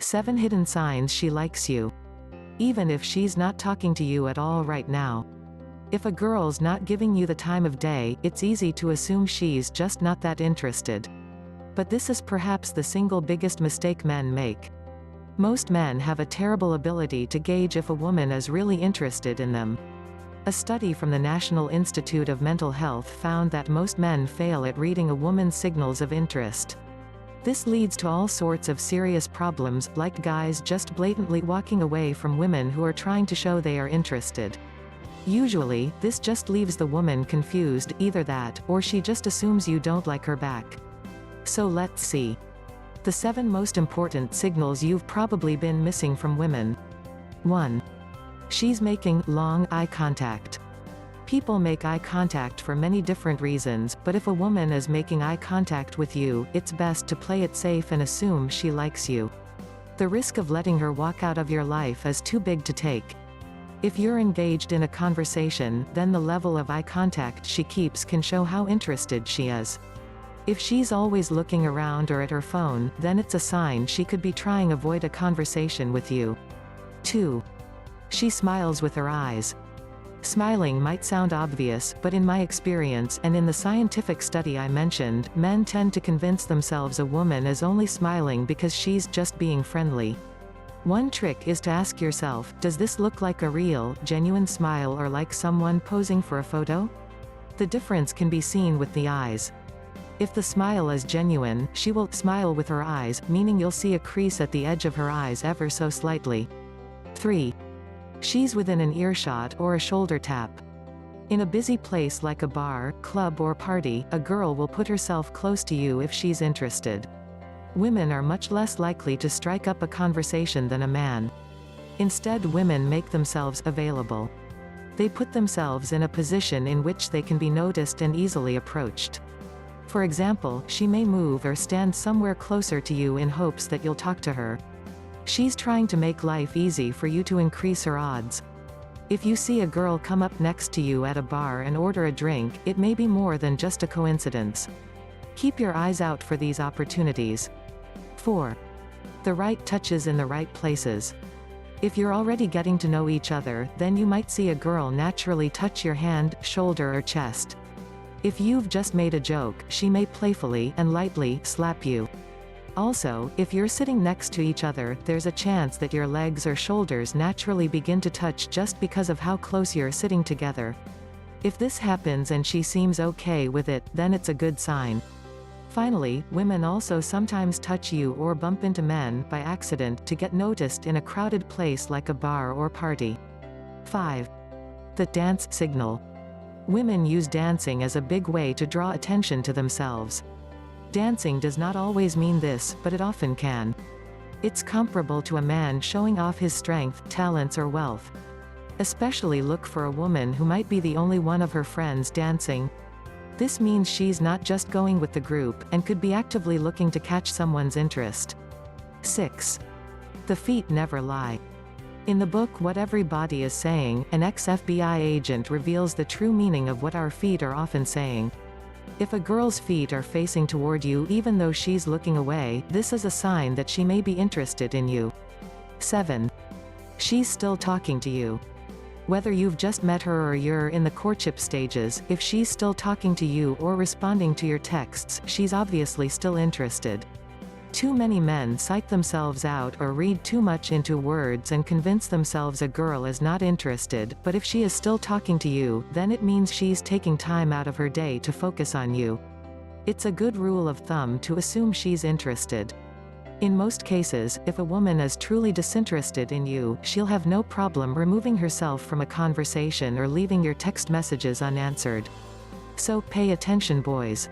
7 hidden signs she likes you. Even if she's not talking to you at all right now. If a girl's not giving you the time of day, it's easy to assume she's just not that interested. But this is perhaps the single biggest mistake men make. Most men have a terrible ability to gauge if a woman is really interested in them. A study from the National Institute of Mental Health found that most men fail at reading a woman's signals of interest. This leads to all sorts of serious problems, like guys just blatantly walking away from women who are trying to show they are interested. Usually, this just leaves the woman confused, either that, or she just assumes you don't like her back. So let's see. The 7 most important signals you've probably been missing from women. 1. She's making long eye contact. People make eye contact for many different reasons, but if a woman is making eye contact with you, it's best to play it safe and assume she likes you. The risk of letting her walk out of your life is too big to take. If you're engaged in a conversation, then the level of eye contact she keeps can show how interested she is. If she's always looking around or at her phone, then it's a sign she could be trying to avoid a conversation with you. 2. She smiles with her eyes. Smiling might sound obvious, but in my experience, and in the scientific study I mentioned, men tend to convince themselves a woman is only smiling because she's just being friendly. One trick is to ask yourself, does this look like a real, genuine smile or like someone posing for a photo? The difference can be seen with the eyes. If the smile is genuine, she will smile with her eyes, meaning you'll see a crease at the edge of her eyes ever so slightly. 3. She's within an earshot or a shoulder tap. In a busy place like a bar, club or party, a girl will put herself close to you if she's interested. Women are much less likely to strike up a conversation than a man. Instead, women make themselves available. They put themselves in a position in which they can be noticed and easily approached. For example, she may move or stand somewhere closer to you in hopes that you'll talk to her. She's trying to make life easy for you to increase her odds. If you see a girl come up next to you at a bar and order a drink, it may be more than just a coincidence. Keep your eyes out for these opportunities. 4. The right touches in the right places. If you're already getting to know each other, then you might see a girl naturally touch your hand, shoulder or chest. If you've just made a joke, she may playfully and lightly slap you. Also, if you're sitting next to each other, there's a chance that your legs or shoulders naturally begin to touch just because of how close you're sitting together. If this happens and she seems okay with it, then it's a good sign. Finally, women also sometimes touch you or bump into men by accident to get noticed in a crowded place like a bar or party. 5. The dance signal. Women use dancing as a big way to draw attention to themselves. Dancing does not always mean this, but it often can. It's comparable to a man showing off his strength, talents or wealth. Especially look for a woman who might be the only one of her friends dancing. This means she's not just going with the group, and could be actively looking to catch someone's interest. 6. The feet never lie. In the book What Every Body Is Saying, an ex-FBI agent reveals the true meaning of what our feet are often saying. If a girl's feet are facing toward you even though she's looking away, this is a sign that she may be interested in you. 7. She's still talking to you. Whether you've just met her or you're in the courtship stages, if she's still talking to you or responding to your texts, she's obviously still interested. Too many men psych themselves out or read too much into words and convince themselves a girl is not interested, but if she is still talking to you, then it means she's taking time out of her day to focus on you. It's a good rule of thumb to assume she's interested. In most cases, if a woman is truly disinterested in you, she'll have no problem removing herself from a conversation or leaving your text messages unanswered. So pay attention, boys.